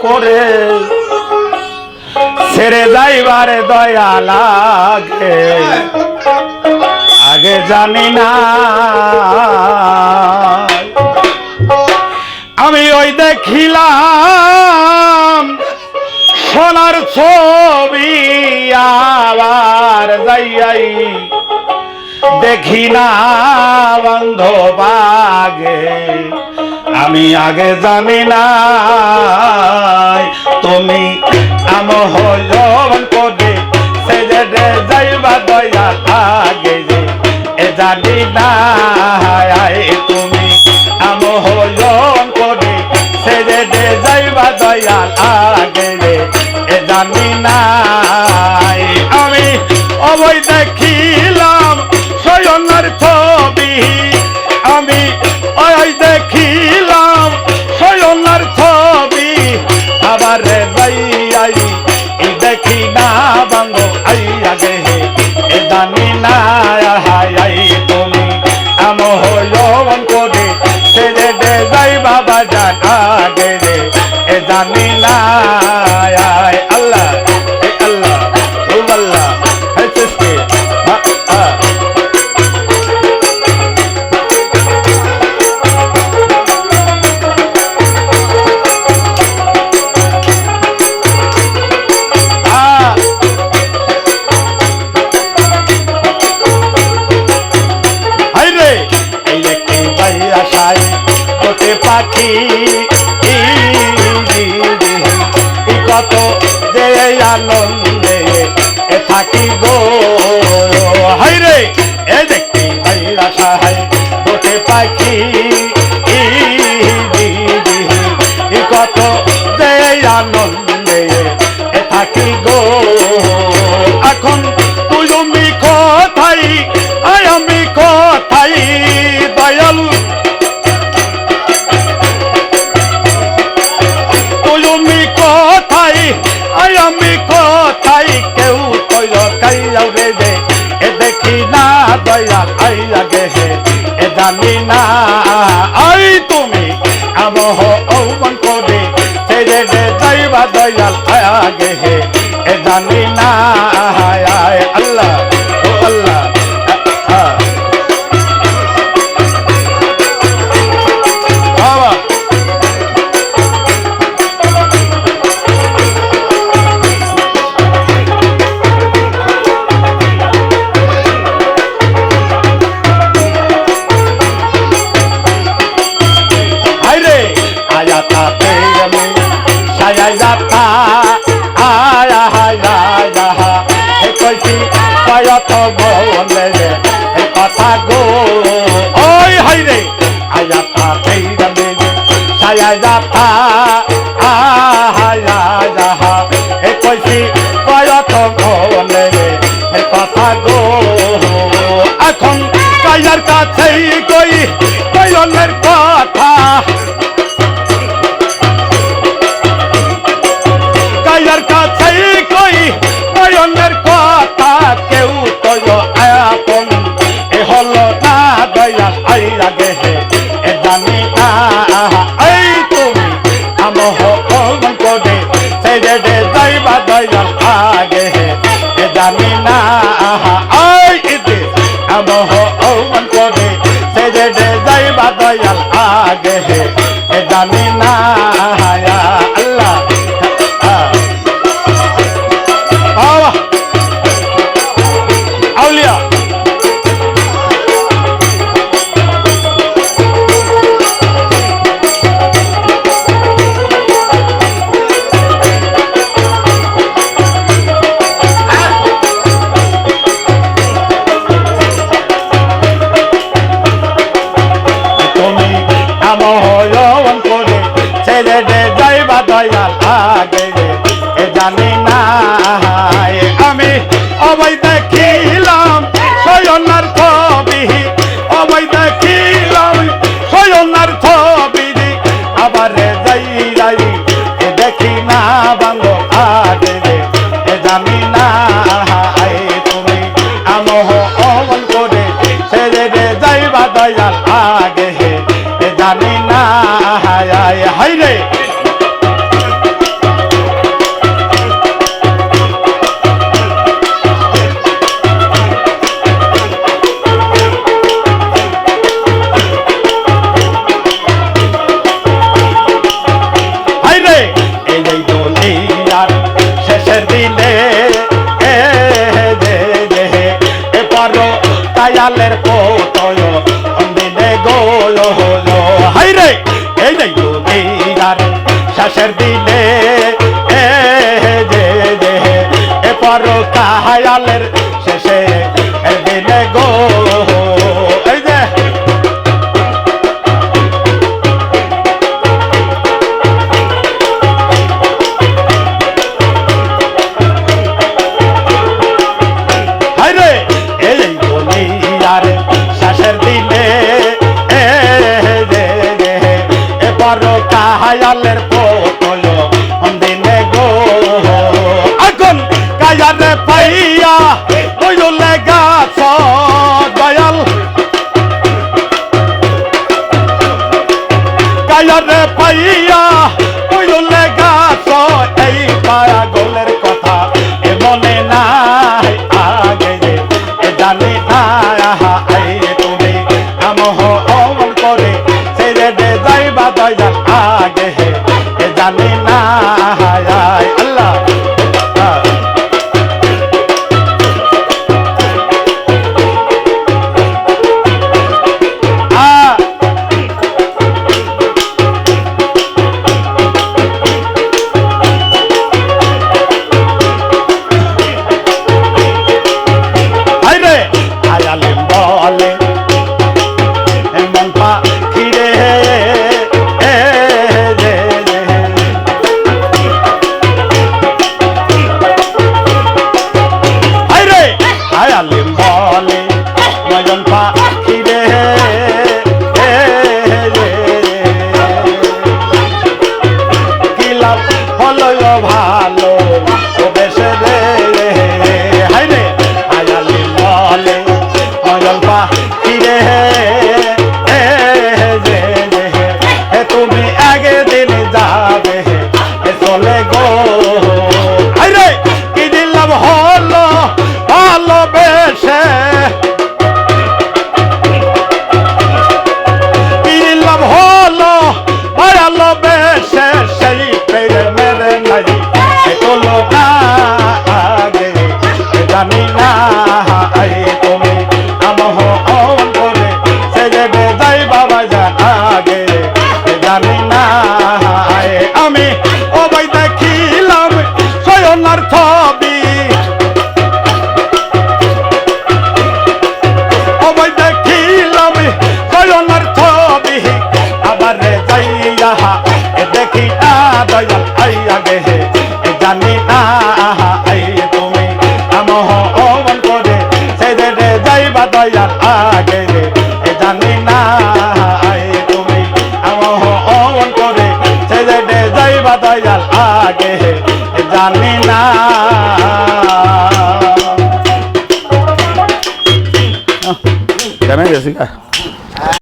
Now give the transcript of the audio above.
করে ছেড়ে যাইবারে দয়া লাগে আগে জানি না আমি ওই দেখিলাম সোনার ছবি আবার যাইয়াই দেখি না বান্ধব আগে আমি আগে জানি না তুমি আমহজন করে সেজে যাইবা দয়া আগে যে এ জানি না তুমি আমহজন করে সেজে যাইবা দয়া আগে যে এ জানি না আমি অবৈ দেখিলাম সয়নের ছবি আমি ওই দেখিলাম সয়নের ছবি আবার যাই দেখি না বাঙ্গ আই আগে এ জানি না তুমি আমহজন করে ছেড়ে যাই বাবা জান আগে রে এ জানি না আল্লাহ আল্লাহ আল্লাহ পাখি কত যে আনন্দে থাকি গো হাই রে এ দেখি ভাইরা সাহাই ওঠে পাখি কত যে আনন্দে থাকি গো এখন তুই আমি কোথায় আমি কোথায় দয়াল আমি কোথায় কেউ তৈর কাইয়াও রে যে এ দেখি না দয়াল আই আগে হে এ জানি না আই তুমি আমহ ঔবন করে ছেড়ে যাইবা দয়াল আগে হে এ জানি না আল্লাহ ও আল্লাহ কথা গো ওই হাই রে আয়াতা ছায়া যাতা এ কইছি কয়ত বলে রে কথা গো এখন কাইয়ার কাছেই কই কয়নের কথা কাইয়ার কাছেই কই কয়নের কথা কেউ তো আপন এ হলো না দয়া আই আগে হে এ জানি না এই তুমি আমহ করে ছেড়ে যাইবা দয়া আগে হে এ জানি না আই ইতি আমহ করে ছেড়ে যাইবা দয়া আগে হে এ জানি না আল্লাহ আউলিয়া তুমি আমহজন করে ছেড়ে যাইবা দয়াল আগে এ জানি না আমি অবৈ দেখিলাম সয়নের ছবি অবৈ দেখিলাম সয়নের ছবি আবার যাই দেখি না বাঙ্গ আগে এ জানি না তুমি আমহ অমল করে ছেড়ে যাইবা দয়াল আগে এ জানি না হাই রে কাহায়ালের পোতয় দিনে গো হাইরে এই যে দুনিয়ার শেষের দিনে এ পর কাহায়ালের শেষে দিনে গো এই যে হাইরে এই দুনিয়ার শেষের দিনে এ পর কাহায়ালের পোতয় দিনে গো এখন কায়ারে পাইয়া বইলে গাছ দয়াল কায়ারে পাইয়া বইলে গাছ এই পাগলের কথা এ মনে নাই আগে এ জানি না এই তুমি আমহ অমন করে সে রে যাইবা দয়াল আগে এ জানি না আল্লাহ ভালো ও বেশে রে হাইরে আয়ালি বলে অজল পাখিরে তুমি আগে দিন যাবে চলে গো হাইরে কি দিলাম হলো ভালোবেসে কি দিলাম হলো ভালোবেসে সেই প্রেমের নাই তোলো না আগে জানি না তুমি আমহ অমন করে সে যাবে যাই বাবা জান আগে জানি না আমি ও ভাই দেখিলাম সয়নার ছবি ও ভাই দেখিলাম সয়নার ছবি আবার যাইয়া দেখি না দয়াল আগে জানি না তুমি আমহ অমন করে সে রে যাইবা দয়াল আগে জানি না তুমি আমহ অমন করে সে রে যাইবা দয়াল আগে জানি না জানা গেছি